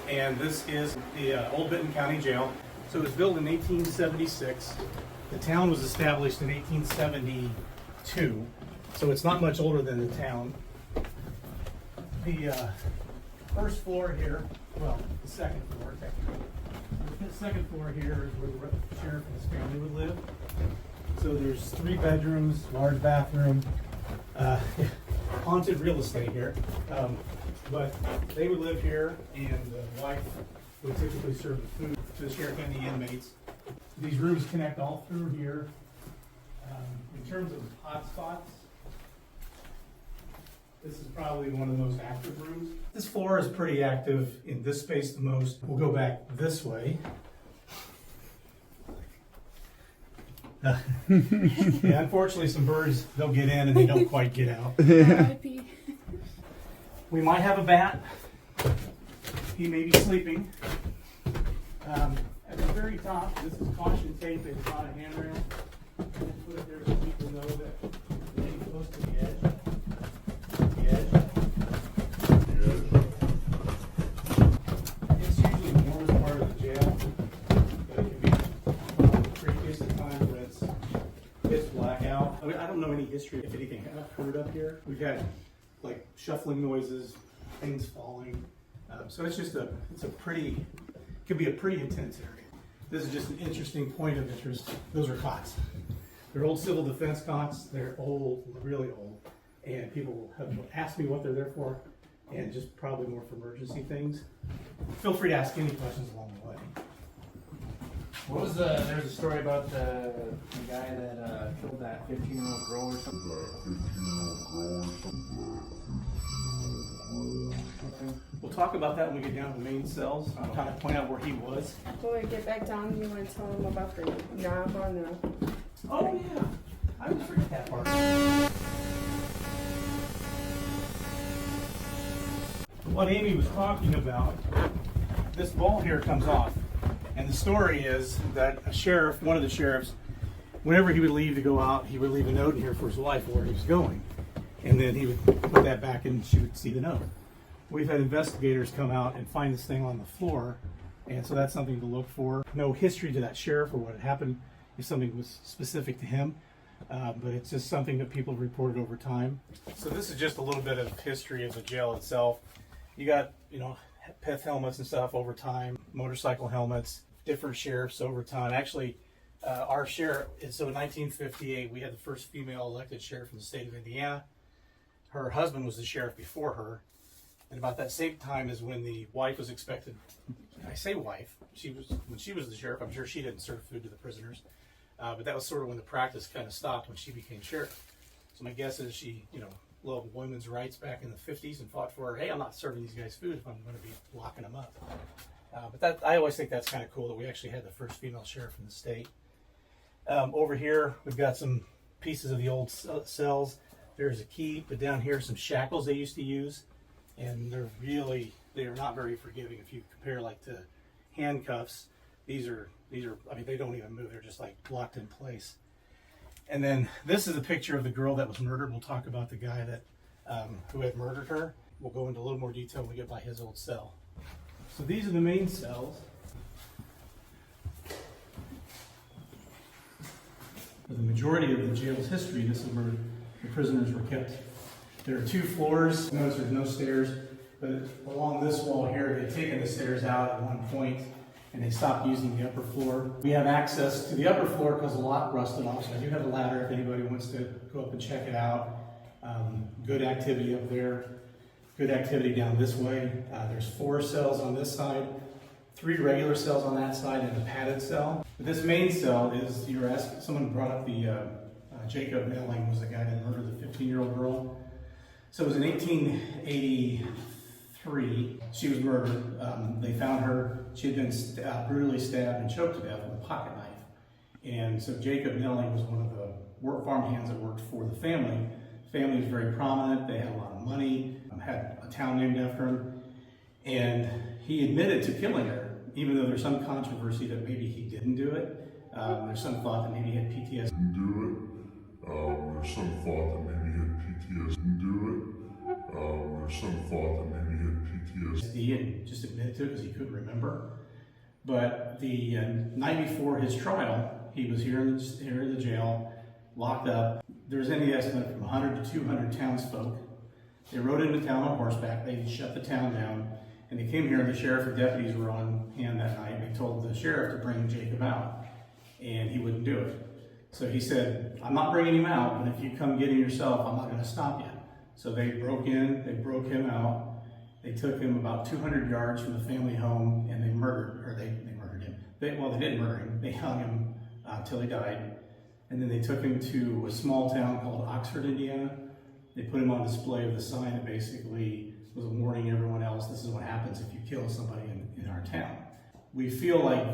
And this is the old Benton County Jail. So it was built in 1876. The town was established in 1872. So it's not much older than the town. The first floor here, well, the second floor technically. The second floor here is where the sheriff and his family would live. So there's 3 bedrooms, large bathroom, haunted real estate here. But they would live here, and the wife would typically serve the food to the sheriff and the inmates. These rooms connect all through here. In terms of hot spots, this is probably one of the most active rooms. This floor is pretty active in this space the most. We'll go back this way. Yeah, unfortunately, some birds, they'll get in and they don't quite get out. We might have a bat. He may be sleeping. At the very top, this is caution tape. It's not a handrail. I just put it there so people know that we're getting close to the edge. It's usually the warmest part of the jail, but it can be creepiest at times when it's black out. I mean, I don't know any history, if anything, I've heard up here. We've had like shuffling noises, things falling. So it's just could be a pretty intense area. This is just an interesting point of interest. Those are cots. They're old civil defense cots. They're old, really old. And people have asked me what they're there for, and just probably more for emergency things. Feel free to ask any questions along the way. What was there's a story about the guy that killed that 15-year-old girl or something? We'll talk about that when we get down to the main cells. I'll kind of point out where he was. When we get back down, you want to tell them about the knob on the... Oh yeah, I always forget that part. What Amy was talking about, this ball here comes off. And the story is that a sheriff, one of the sheriffs, whenever he would leave to go out, he would leave a note in here for his wife where he was going. And then he would put that back and she would see the note. We've had investigators come out and find this thing on the floor, and so that's something to look for. No history to that sheriff or what had happened if something was specific to him, but it's just something that people have reported over time. So this is just a little bit of history of the jail itself. You got, pith helmets and stuff over time, motorcycle helmets, different sheriffs over time. Actually, our sheriff, so in 1958, we had the first female elected sheriff in the state of Indiana. Her husband was the sheriff before her. And about that same time is when the wife was expected. I say wife. When she was the sheriff. I'm sure she didn't serve food to the prisoners, but that was sort of when the practice kind of stopped when she became sheriff. So my guess is she, loved women's rights back in the 50s and fought for, hey, I'm not serving these guys food if I'm going to be locking them up. But I always think that's kind of cool that we actually had the first female sheriff in the state. Over here, we've got some pieces of the old cells. There's a key, but down here, some shackles they used to use. And they're not very forgiving if you compare like to handcuffs. These are, I mean, they don't even move. They're just like locked in place. And then this is a picture of the girl that was murdered. We'll talk about the guy that who had murdered her. We'll go into a little more detail when we get by his old cell. So these are the main cells. For the majority of the jail's history, this is where the prisoners were kept. There are 2 floors. Notice there's no stairs, but along this wall here, they've taken the stairs out at one point, and they stopped using the upper floor. We have access to the upper floor because the lock rusted off, so I do have a ladder if anybody wants to go up and check it out. Good activity up there. Good activity down this way. There's 4 cells on this side, 3 regular cells on that side, and a padded cell. But this main cell is, you were asking, someone brought up the Jacob Nelling was the guy that murdered the 15-year-old girl. So it was in 1883, she was murdered. They found her, she had been brutally stabbed and choked to death with a pocket knife. And so Jacob Nelling was one of the farm hands that worked for the family. The family was very prominent, they had a lot of money, had a town named after him. And he admitted to killing her, even though there's some controversy that maybe he didn't do it. There's some thought that maybe he had PTSD. There's some thought that maybe he had PTSD. And just admitted to it because he couldn't remember. But the night before his trial, he was here in the jail, locked up. There was any estimate from 100 to 200 townsfolk. They rode into town on horseback. They shut the town down, and they came here. And the sheriff and deputies were on hand that night. And they told the sheriff to bring Jacob out, and he wouldn't do it. So he said, I'm not bringing him out, but if you come get him yourself, I'm not going to stop you. So they broke in, they broke him out. They took him about 200 yards from the family home, and they murdered him. They didn't murder him. They hung him till he died. And then they took him to a small town called Oxford, Indiana. They put him on display with a sign that basically was warning everyone else, this is what happens if you kill somebody in our town. We feel like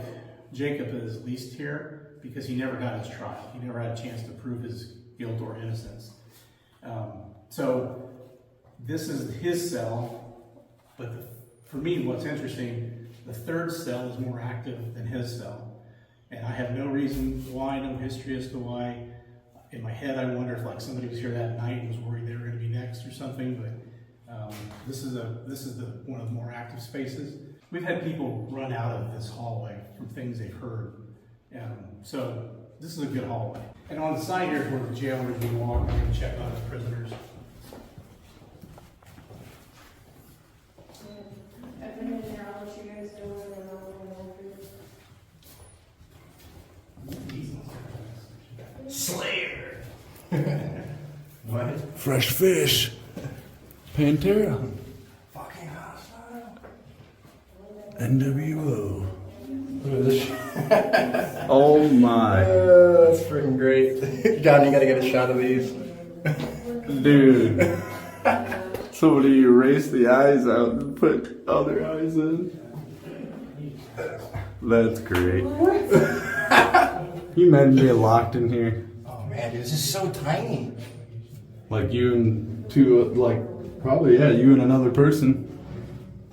Jacob is least here because he never got his trial. He never had a chance to prove his guilt or innocence. So this is his cell, but for me, what's interesting, the 3rd cell is more active than his cell. And I have no reason why, no history as to why. In my head, I wonder if like somebody was here that night and was worried they were going to be next or something, but this is one of the more active spaces. We've had people run out of this hallway from things they've heard. So this is a good hallway. And on the side here is where the jailers would walk and check on the prisoners. I've been in there, I'll let you guys know when I'm not. Slayer. What? Fresh fish. Pantera. Fucking hostile. NWO. Look at this. Oh my. That's freaking great. God, you gotta get a shot of these. Dude. Somebody erased the eyes out and put other eyes in. That's great. You imagine being locked in here? Oh man, dude, this is so tiny. Like you and two, probably, yeah, you and another person.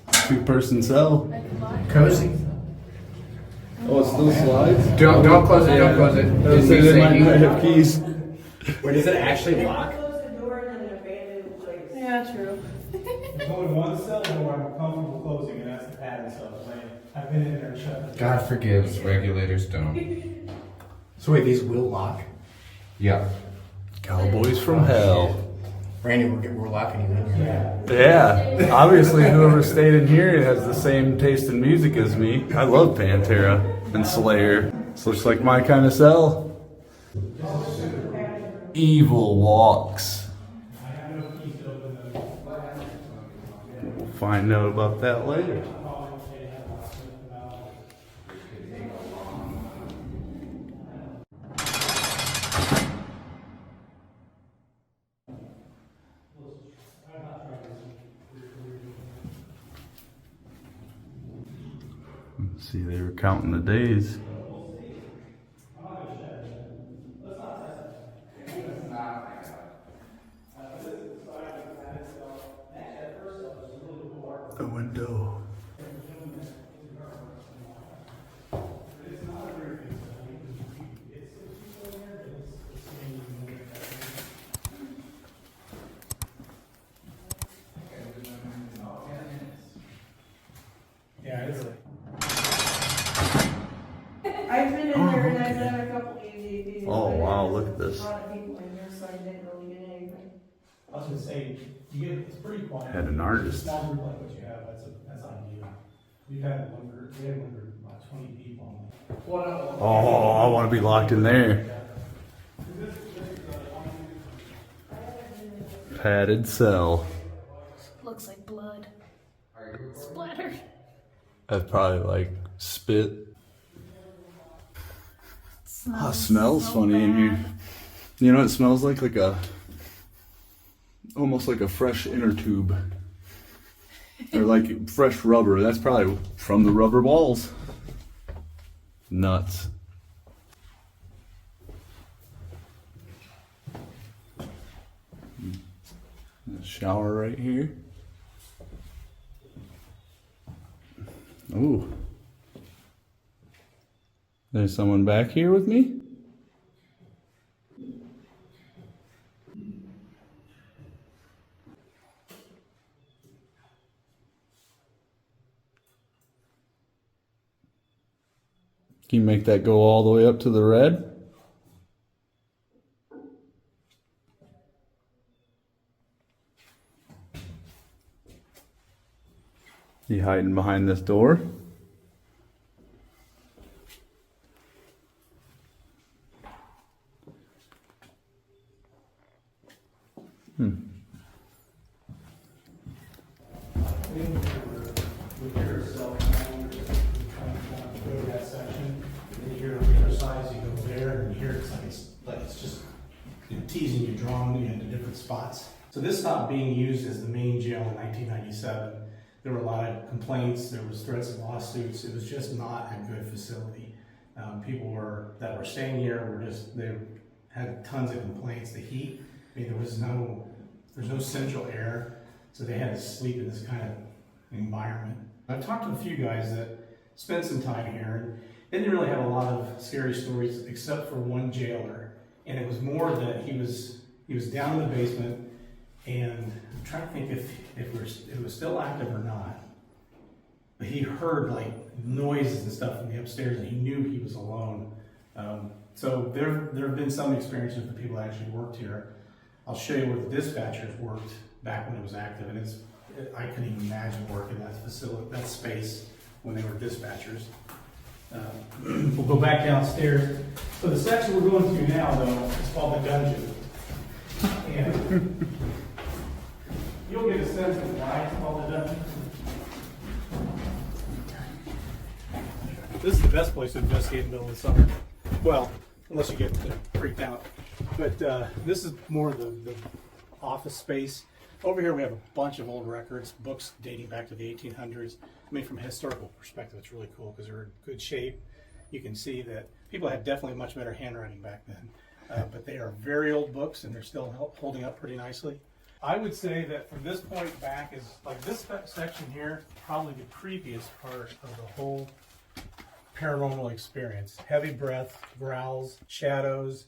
2-person cell. Cozy. Oh, it still slides? Don't close it, don't close it. Didn't They you say might you- not have keys. Wait, does it actually lock? Close the door and then abandon the place. Yeah, true. There's only one cell where I'm comfortable closing, and that's the padded cell. I've been in there and shut the God forgives, regulators don't. So wait, these will lock? Yeah. Cowboys from hell. Randy, we're locking you in here. Yeah, obviously whoever stayed in here has the same taste in music as me. I love Pantera and Slayer. This looks like my kind of cell. Evil walks. find out about that later. Let's see, they were counting the days. A window. Yeah, it's I've been in there and I've done a couple e.v.ps. Oh, but wow, there's look at this. A lot of people in there, so I didn't really get anything. I was gonna say, it's pretty quiet. Had an artist. A small group like what you have, that's ideal. We had one group, about 20 people. Oh, I want to be locked in there. Padded cell. Looks like blood. Splatter. That's probably like spit. Oh, it smells so funny in bad. here. You know what it smells like? Like almost like a fresh inner tube. Or like fresh rubber. That's probably from the rubber balls. Nuts. A shower right here. Ooh. There's someone back here with me? Can you make that go all the way up to the red? You hiding behind this door? With your cell phone, go to that section, and then you hear the other side, so you go there, and you hear it's just teasing you, drawing you into different spots. So this stopped being used as the main jail in 1997. There were a lot of complaints, there was threats of lawsuits. It was just not a good facility. People that were staying here they had tons of complaints. The heat, I mean, there's no central air, so they had to sleep in this kind of environment. I've talked to a few guys that spent some time here, and they didn't really have a lot of scary stories except for one jailer, and it was more that he was down in the basement, and I'm trying to think if it was still active or not. But he heard like noises and stuff from the upstairs, and he knew he was alone. So there have been some experiences with the people that actually worked here. I'll show you where the dispatchers worked back when it was active, and I couldn't even imagine working that facility, that space when they were dispatchers. We'll go back downstairs. So the section we're going to now, though, is called the dungeon. And you'll get a sense of why it's called the dungeon. This is the best place to investigate in the middle of the summer. Well, unless you get freaked out. But this is more of the office space. Over here we have a bunch of old records, books dating back to the 1800s. I mean, from a historical perspective, it's really cool because they're in good shape. You can see that people had definitely much better handwriting back then. But they are very old books and they're still holding up pretty nicely. I would say that from this point back is like this section here, probably the creepiest part of the whole paranormal experience. Heavy breath, growls, shadows.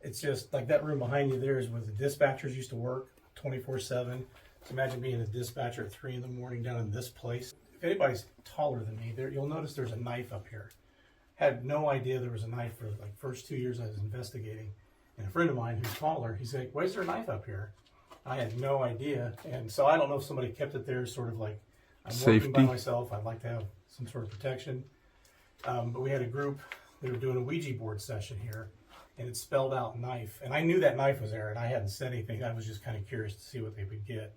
It's just like that room behind you there is where the dispatchers used to work 24/7. So imagine being a dispatcher at 3 in the morning down in this place. If anybody's taller than me, you'll notice there's a knife up here. Had no idea there was a knife for like first 2 years I was investigating. And a friend of mine who's taller, he's like, why is there a knife up here? I had no idea. And so I don't know if somebody kept it there sort of like, I'm working by myself, I'd like to have some sort of protection. But we had a group, they were doing a Ouija board session here, and it spelled out knife. And I knew that knife was there, and I hadn't said anything. I was just kind of curious to see what they would get.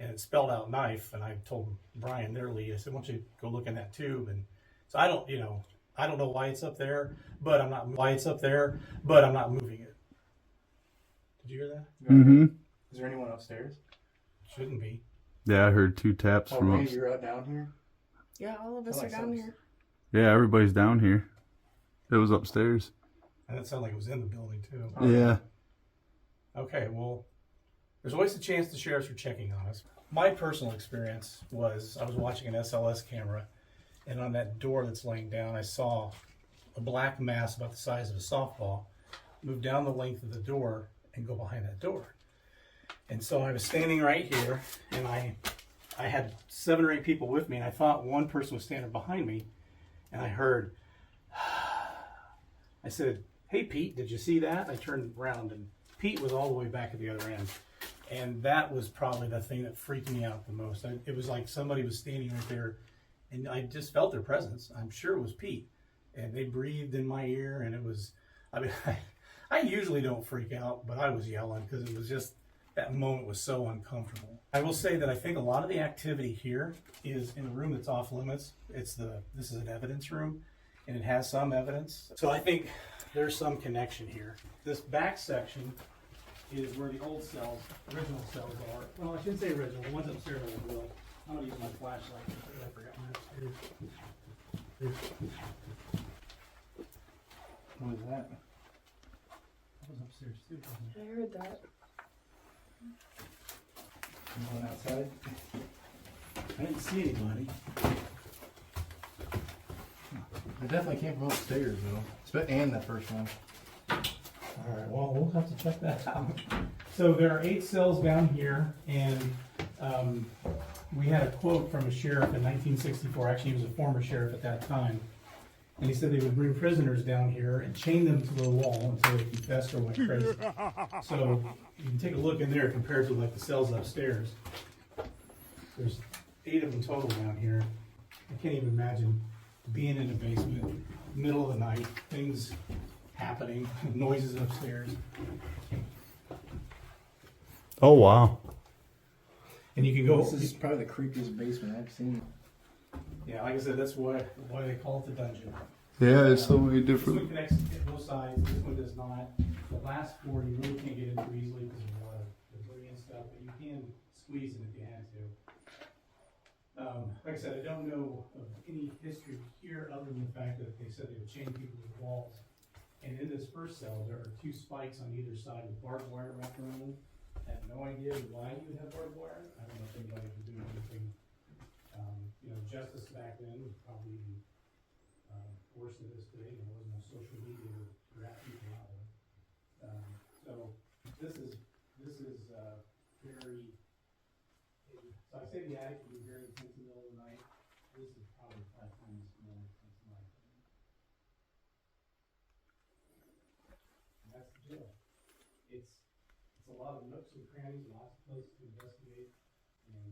and it spelled out knife. And I told Brian, their lead, I said, "Why don't you go look in that tube?" And so I don't know why it's up there, but I'm not moving it. Did you hear that? Mm-hmm. Is there anyone upstairs? Shouldn't be. Yeah, I heard 2 taps Oh, from Ray, up. you're out down here? Yeah, all of us are down here. Yeah, everybody's down here. It was upstairs. And that sounded like it was in the building too. Yeah. Okay, well, there's always a chance the sheriffs are checking on us. My personal experience was I was watching an SLS camera, and on that door that's laying down, I saw a black mass about the size of a softball move down the length of the door and go behind that door. And so I was standing right here, and I had 7 or 8 people with me, and I thought one person was standing behind me, and I heard, I said, "Hey, Pete, did you see that?" I turned around, and Pete was all the way back at the other end. And that was probably the thing that freaked me out the most. It was like somebody was standing right there, and I just felt their presence. I'm sure it was Pete. And they breathed in my ear, and it was, I mean, I usually don't freak out, but I was yelling because it was just, that moment was so uncomfortable. I will say that I think a lot of the activity here is in a room that's off limits. This is an evidence room, and it has some evidence. So I think there's some connection here. This back section is where the old cells, original cells are. Well, I shouldn't say original, the ones upstairs are real. I'm gonna use my flashlight. I forgot my upstairs. What is that? That was upstairs too, wasn't it? I heard that. Anyone outside? I didn't see anybody. It definitely came from upstairs, though. And the first one. All right, well, we'll have to check that out. So there are 8 cells down here, and we had a quote from a sheriff in 1964. Actually, he was a former sheriff at that time. And he said they would bring prisoners down here and chain them to the wall until they confessed or went crazy. So you can take a look in there compared to like the cells upstairs. There's 8 of them total down here. I can't even imagine being in a basement, middle of the night, things happening, noises upstairs. Oh, wow. And you can go. This is probably the creepiest basement I've seen. Yeah, like I said, that's why they call it the dungeon. Yeah, there's so many This different. one connects at both sides. This one does not. The last 4 you really can't get into easily because of a lot of debris and stuff, but you can squeeze it if you had to. Like I said, I don't know of any history here other than the fact that they said they would chain people to walls. And in this first cell, there are 2 spikes on either side with barbed wire wrapped around them. I have no idea why you would have barbed wire. I don't know if anybody was doing anything. Justice back then was probably worse than it is today. There wasn't no social media to wrap people out of. So this is very. So I say the attic can be very intense in the middle of the night. This is probably 5 times more intense in my opinion. And that's the jail. It's a lot of nooks and crannies, lots of places to investigate, and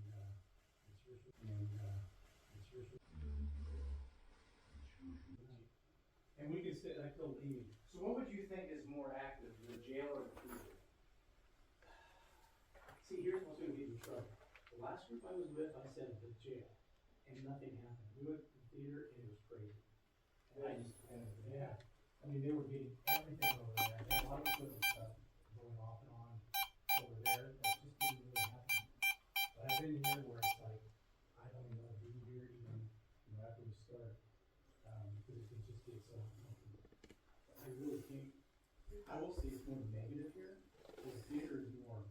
and we could sit. I told Amy. So, what would you think is more active, the jail or the theater? See, here's what's going to get you in trouble. The last group I was with, I said the jail, and nothing happened. We went to the theater, and it was crazy. Yeah. I mean, they were getting everything over there. They had a lot of equipment stuff going off and on over there. That just didn't really happen. But I've been here where it's like, I don't even know if you hear even after we start, because it can just get so uncomfortable. I really think, I will say it's more negative here. The theater is more,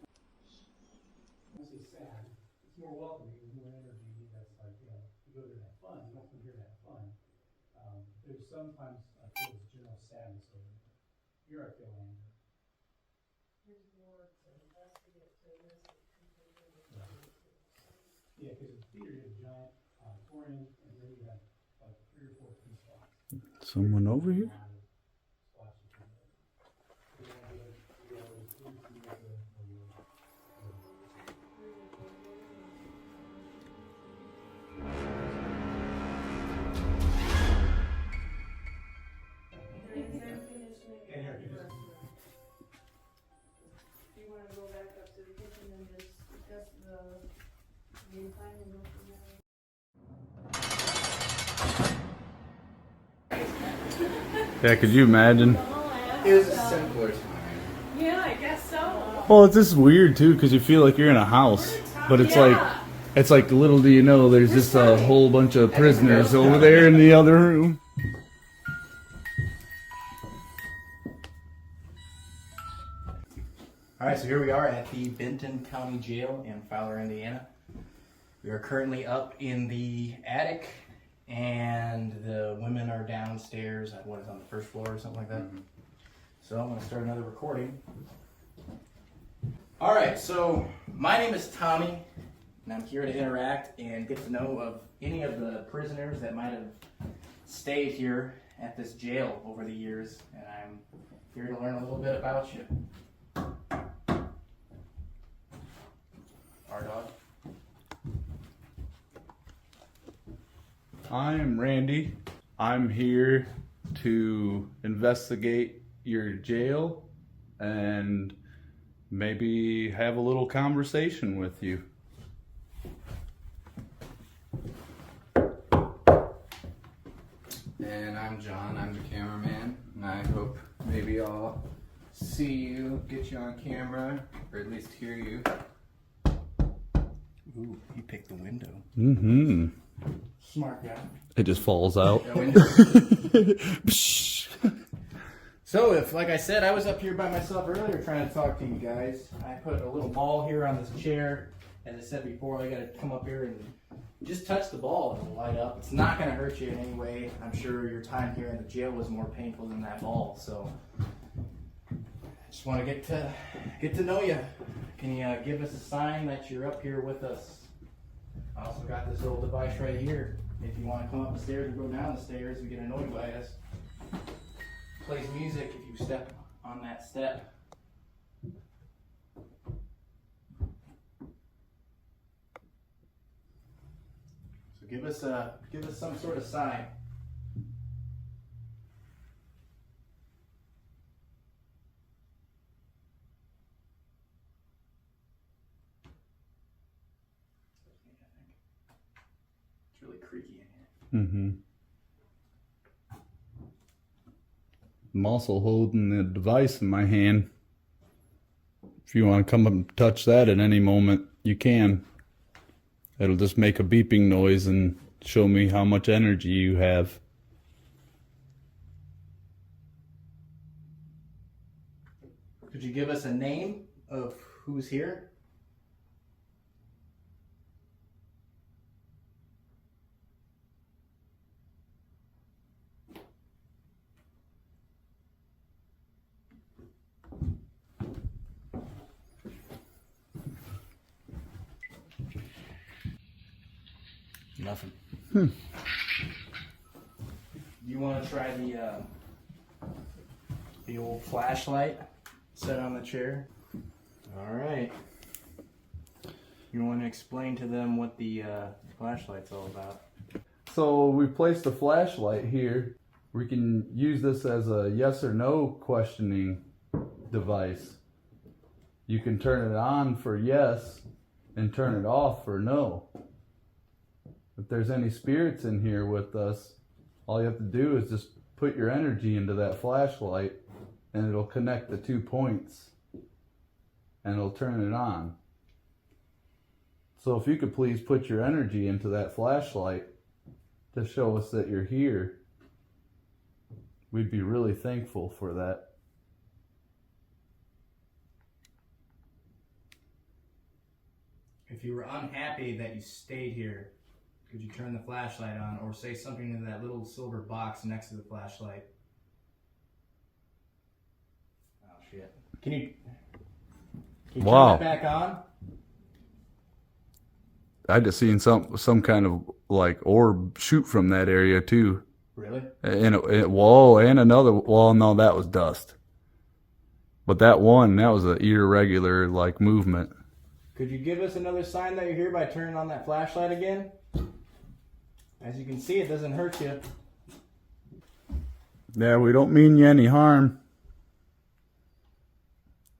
I won't say sad, it's more welcoming, there's more energy. That's like, you go there to have fun, you don't come here to have fun. There's sometimes I feel this general sadness over there. Here I feel anger. Yeah, because the theater is a giant auditorium, and then you have like 3 or 4 key spots. Someone over here? You want to go back up to the kitchen? Yeah, could you imagine? It was a simpler time. Yeah, I guess so. Well, it's just weird too, because you feel like you're in a house, but it's like little do you know, there's just a whole bunch of prisoners over there in the other room. Alright, so here we are at the Benton County Jail in Fowler, Indiana. We are currently up in the attic, and the women are downstairs at what is on the first floor or something like that. So I'm going to start another recording. Alright, so my name is Tommy, and I'm here to interact and get to know of any of the prisoners that might have stayed here at this jail over the years, and I'm here to learn a little bit about you. Our dog. I'm Randy. I'm here to investigate your jail and maybe have a little conversation with you. And I'm John, I'm the cameraman, and I hope maybe I'll see you, get you on camera, or at least hear you. Ooh, he picked the window. Mm-hmm. Smart guy. It just falls out. So, if, like I said, I was up here by myself earlier trying to talk to you guys. I put a little ball here on this chair. As I said before, I gotta come up here and just touch the ball and it'll light up. It's not gonna hurt you in any way. I'm sure your time here in the jail was more painful than that ball, so I just want to get to know you. Can you give us a sign that you're up here with us? I also got this little device right here. If you want to come up the stairs or go down the stairs and get annoyed by us, plays music if you step on that step. So give us some sort of sign. It's really creaky in here. Mm-hmm. I'm also holding the device in my hand. If you want to come up and touch that at any moment, you can. It'll just make a beeping noise and show me how much energy you have. Could you give us a name of who's here? Nothing. You want to try the old flashlight set on the chair? All right. You want to explain to them what the flashlight's all about? So we placed a flashlight here. We can use this as a yes or no questioning device. You can turn it on for yes and turn it off for no. If there's any spirits in here with us, all you have to do is just put your energy into that flashlight and it'll connect the 2 points and it'll turn it on. So if you could please put your energy into that flashlight to show us that you're here, we'd be really thankful for that. If you were unhappy that you stayed here, could you turn the flashlight on or say something in that little silver box next to the flashlight? Oh shit. Can you Wow. turn it back on? I just seen some kind of like orb shoot from that area too. Really? And whoa, and another. Well, no, that was dust. But that was an irregular like movement. Could you give us another sign that you're here by turning on that flashlight again? As you can see, it doesn't hurt you. Yeah, we don't mean you any harm.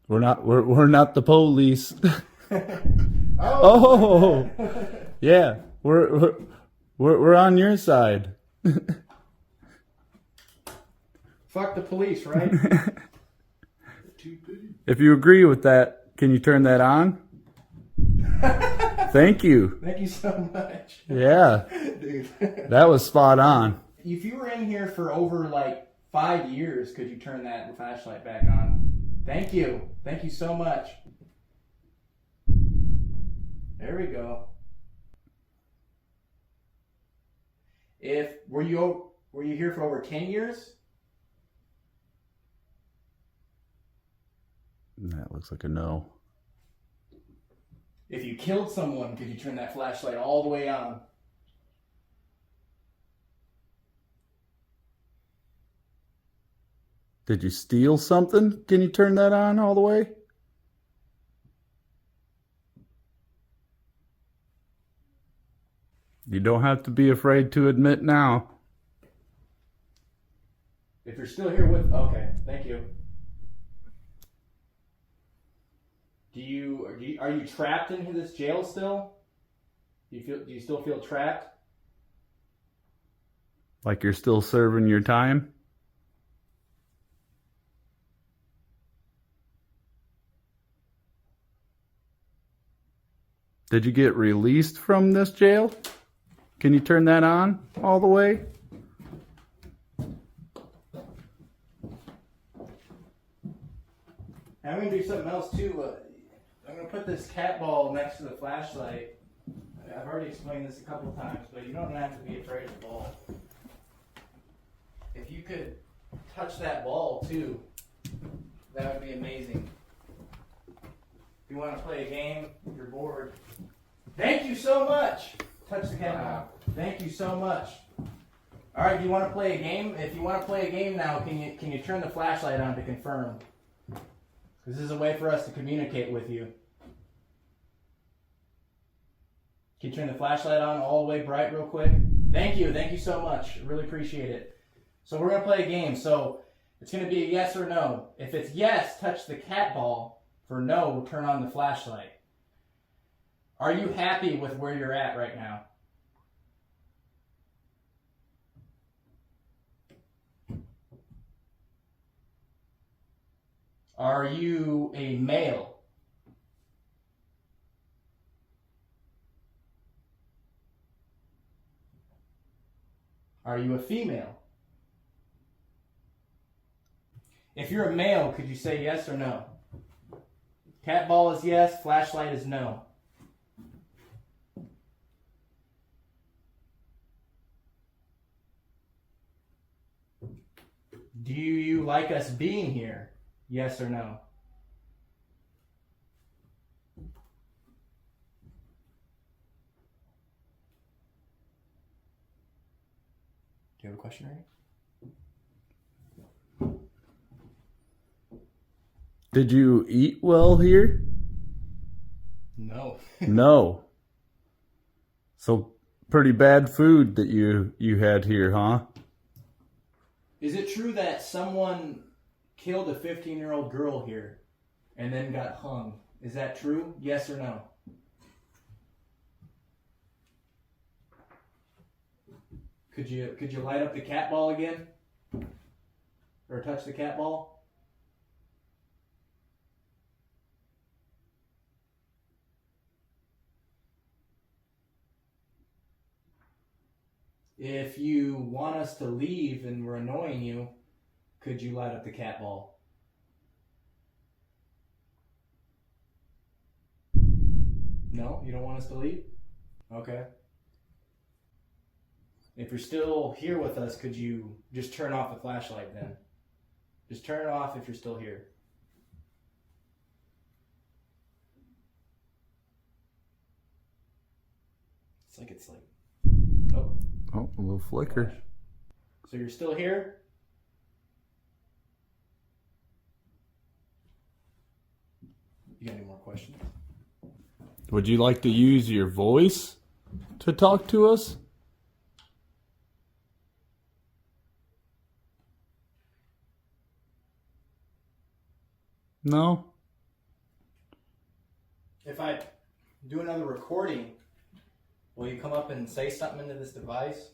We're not the police. Oh, yeah, we're on your side. Fuck the police, right? If you agree with that, can you turn that on? Thank you. Thank you so much. Yeah, Dude. that was spot on. If you were in here for over like 5 years, could you turn that flashlight back on? Thank you. Thank you so much. There we go. Were you here for over 10 years? That looks like a no. If you killed someone, could you turn that flashlight all the way on? Did you steal something? Can you turn that on all the way? You don't have to be afraid to admit now. If you're still here with, okay, thank you. Are you trapped in this jail still? Do you still feel trapped? Like you're still serving your time? Did you get released from this jail? Can you turn that on all the way? I'm going to do something else too. I'm going to put this cat ball next to the flashlight. I've already explained this a couple times, but you don't have to be afraid of the ball. If you could touch that ball too, that would be amazing. If you want to play a game, if you're bored. Thank you so much. Touch the cat ball. Thank you so much. All right, do you want to play a game? If you want to play a game now, can you turn the flashlight on to confirm? This is a way for us to communicate with you. Can you turn the flashlight on all the way bright real quick? Thank you so much. I really appreciate it. So we're going to play a game. So it's going to be a yes or no. If it's yes, touch the cat ball. For no, turn on the flashlight. Are you happy with where you're at right now? Are you a male? Are you a female? If you're a male, could you say yes or no? Cat ball is yes, flashlight is no. Do you like us being here? Yes or no? Do you have a question, Ray? Did you eat well here? No. No. So pretty bad food that you had here, huh? Is it true that someone killed a 15-year-old girl here and then got hung? Is that true? Yes or no? Could you light up the cat ball again? Or touch the cat ball? If you want us to leave and we're annoying you, could you light up the cat ball? No? You don't want us to leave? Okay. If you're still here with us, could you just turn off the flashlight then? Just turn it off if you're still here. It's like, oh. Oh, a little flicker. So you're still here? You got any more questions? Would you like to use your voice to talk to us? No? If I do another recording, will you come up and say something into this device?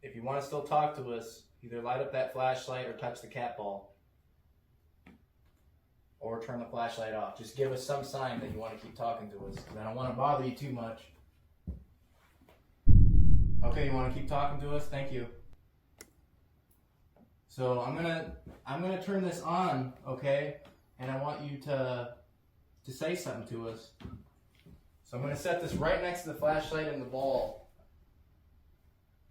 If you want to still talk to us, Either light up that flashlight or touch the cat ball. Or turn the flashlight off. Just give us some sign that you want to keep talking to us, because I don't want to bother you too much. Okay, you want to keep talking to us? Thank you. So I'm gonna turn this on, okay? And I want you to say something to us. So I'm gonna set this right next to the flashlight and the ball.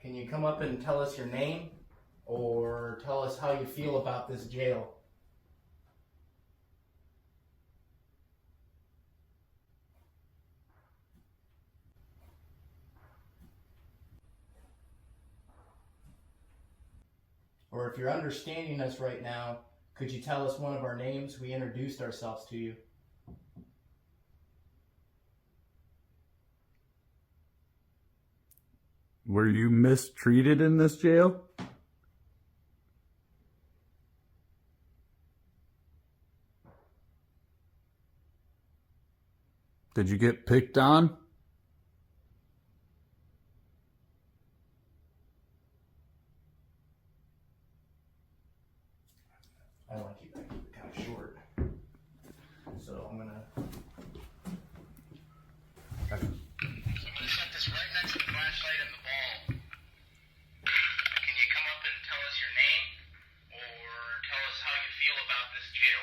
Can you come up and tell us your name, or tell us how you feel about this jail? Or if you're understanding us right now, could you tell us one of our names? We introduced ourselves to you. Were you mistreated in this jail? Did you get picked on? I want to keep it kind of short. So I'm gonna set this right next to the flashlight and the ball. Can you come up and tell us your name, or tell us how you feel about this jail?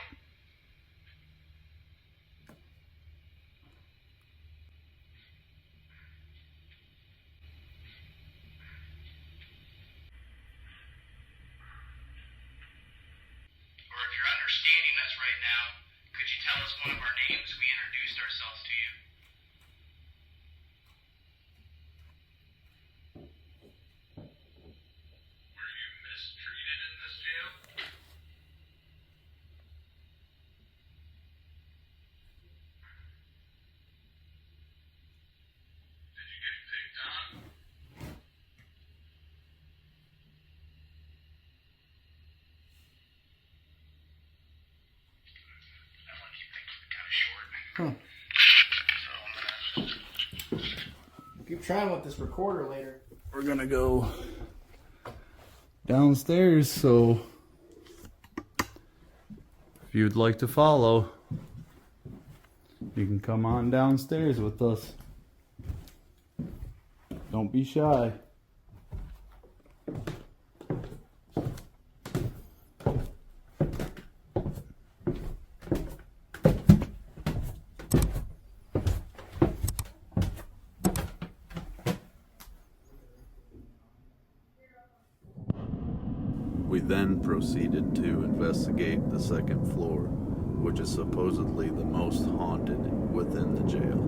Or if you're understanding us right now, could you tell us one of our names? We introduced ourselves to you. Were you mistreated in this jail? Did you get picked on? I want to keep things kind of short. So I'm gonna keep trying with this recorder later. We're gonna go downstairs, so if you'd like to follow, you can come on downstairs with us. Don't be shy. We then proceeded to investigate the second floor, which is supposedly the most haunted within the jail.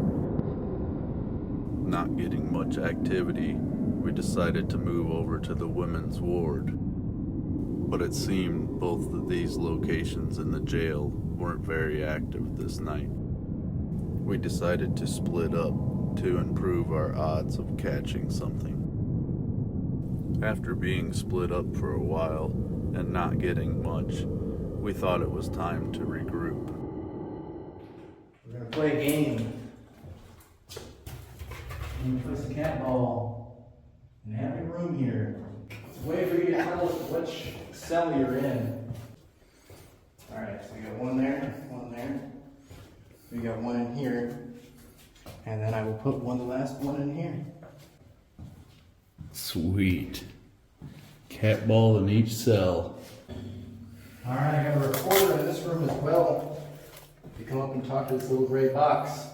Not getting much activity, we decided to move over to the women's ward. But it seemed both of these locations in the jail weren't very active this night. We decided to split up to improve our odds of catching something. After being split up for a while and not getting much, we thought it was time to regroup. We're gonna play a game. I'm gonna place a cat ball in every room here. It's a way for you to tell us which cell you're in. Alright, so we got one there, we got one in here, and then I will put the last one in here. Sweet. Cat ball in each cell. Alright, I got a recorder in this room as well. You come up and talk to this little gray box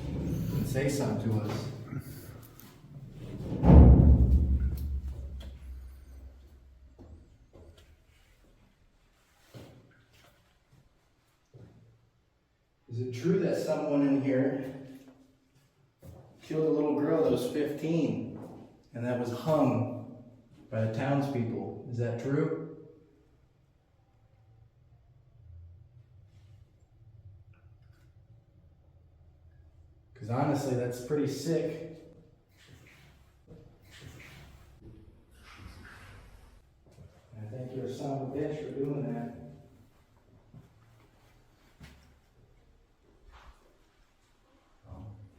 and say something to us. Is it true that someone in here killed a little girl that was 15 and that was hung by the townspeople? Is that true? Because honestly, that's pretty sick. I think you're a son of a bitch for doing that.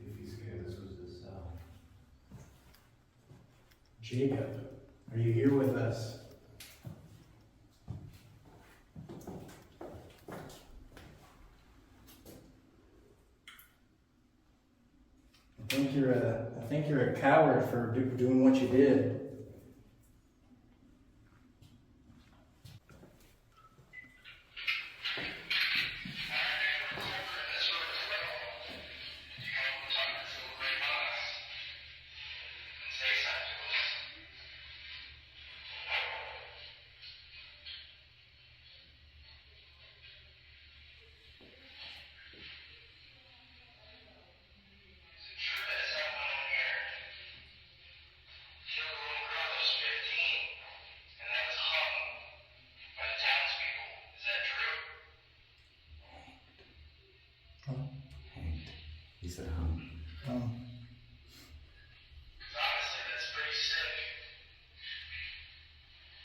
If he's scared, this was his cell. Jacob, are you here with us? a coward for doing what you did. He said, hung. Oh. Honestly, that's pretty sick.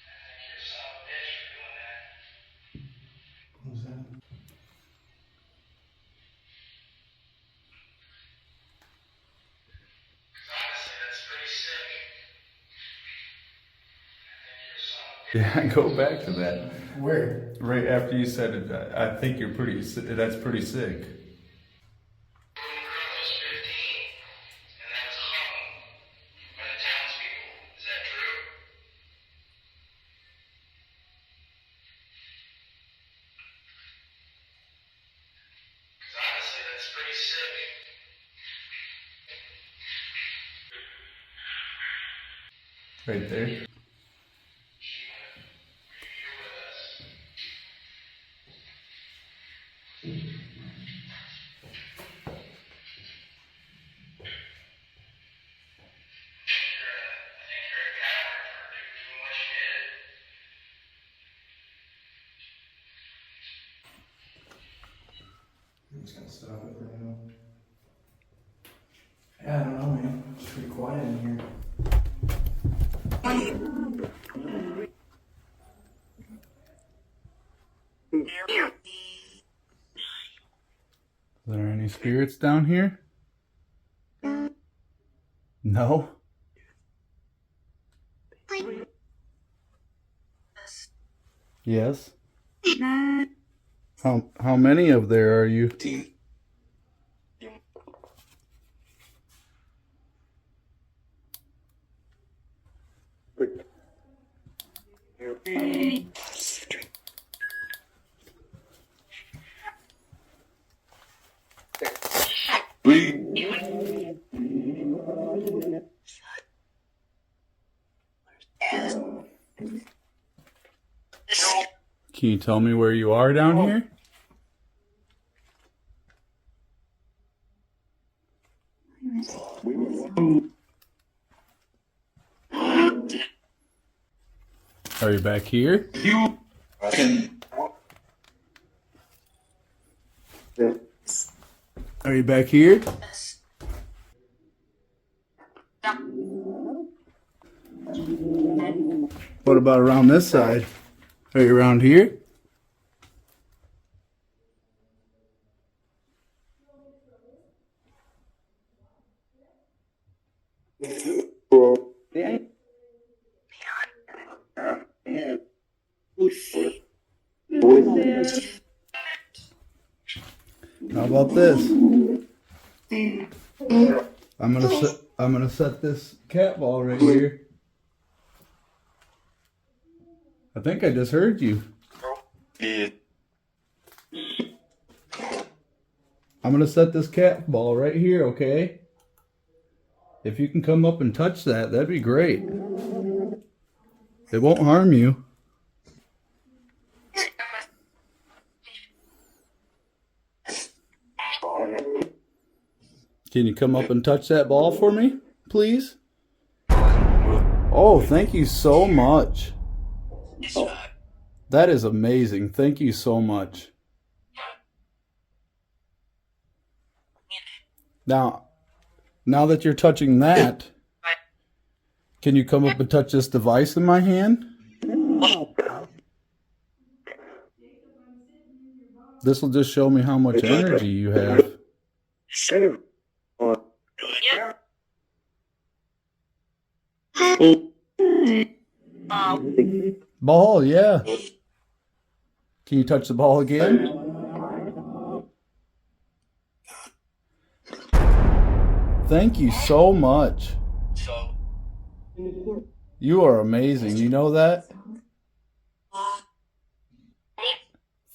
I think you're a son of a bitch for doing that. What was that? Honestly, that's pretty sick. I think you're a son of a bitch. Yeah, go back to that. Where? Right after you said it, I think you're pretty. That's pretty sick. Little girl was 15, and that was hung by the townspeople. Is that true? Because honestly, that's pretty sick. Right there. I'm just gonna stop it right now. Yeah, I don't know, man. It's pretty quiet in here. Are there any spirits down here? No? Yes. How many of there are you? Can you tell me where you are down here? Are you back here? Are you back here? What about around this side? Are you around here? How about this? I'm gonna set this cat ball right here. I think I just heard you. I'm gonna set this cat ball right here, okay? If you can come up and touch that, that'd be great. It won't harm you. Can you come up and touch that ball for me, please? Oh, thank you so much. That is amazing. Thank you so much. Now that you're touching that, can you come up and touch this device in my hand? This will just show me how much energy you have. Ball, yeah. Can you touch the ball again? Thank you so much. You are amazing. You know that?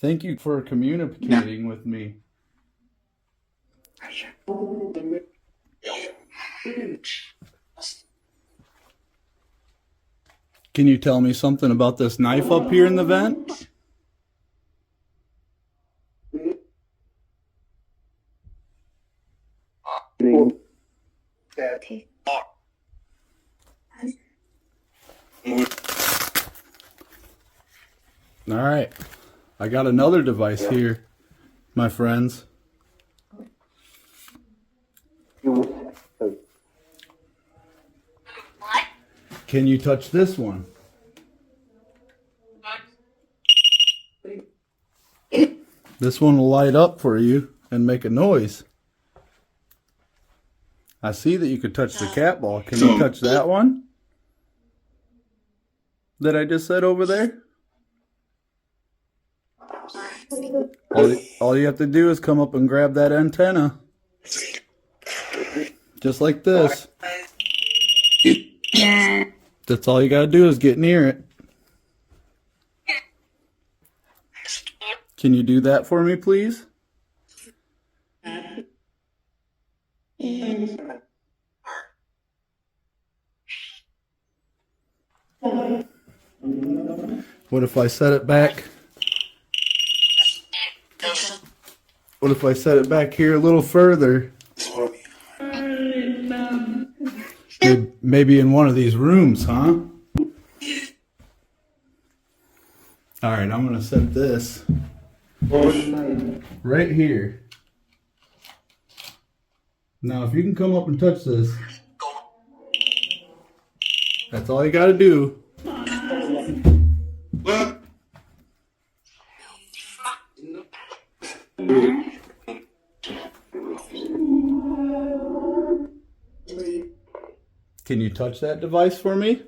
Thank you for communicating with me. Can you tell me something about this knife up here in the vent? All right. I got another device here, my friends. Can you touch this one? This one will light up for you and make a noise. I see that you could touch the cat ball. Can you touch that one that I just said over there? All you have to do is come up and grab that antenna. Just like this. That's all you gotta do is get near it. Can you do that for me, please? What if I set it back? What if I set it back here a little further? Maybe in one of these rooms, huh? Alright, I'm going to set this right here. Now, if you can come up and touch this, that's all you got to do. Can you touch that device for me?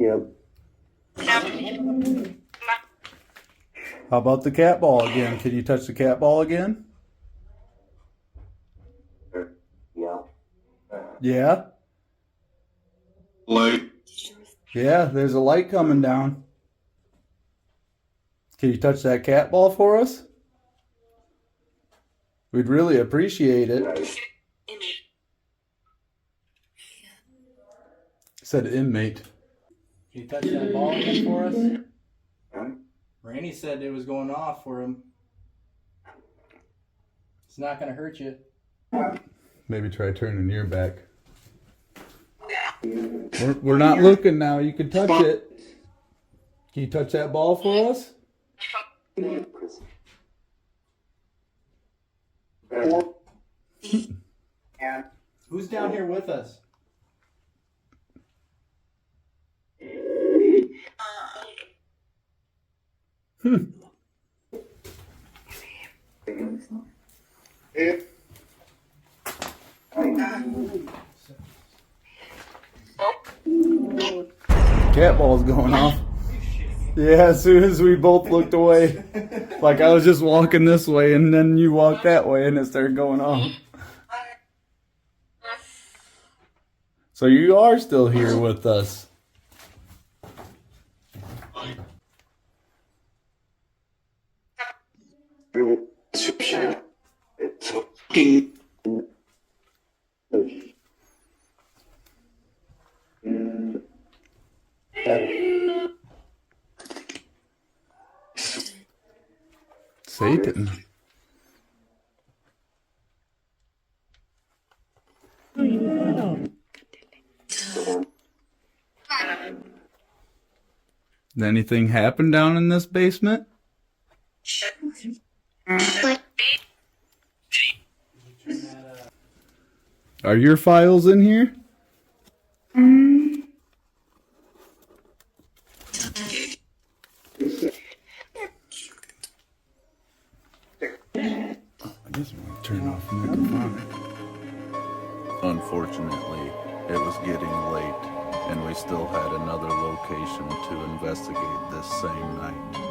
Yep. How about the cat ball again? Can you touch the cat ball again? Yeah. Yeah? Light. Yeah, there's a light coming down. Can you touch that cat ball for us? We'd really appreciate it. Said inmate. Can you touch that ball again for us? Randy said it was going off for him. It's not going to hurt you. Maybe try turning your back. We're not looking now. You can touch it. Can you touch that ball for us? Who's down here with us? Cat ball's going off. Yeah, as soon as we both looked away. Like I was just walking this way and then you walked that way and it started going off. So you are still here with us. It's okay. Satan. Did anything happen down in this basement? Are your files in here? I guess I'm gonna turn off the microphone. Unfortunately, it was getting late, and we still had another location to investigate this same night.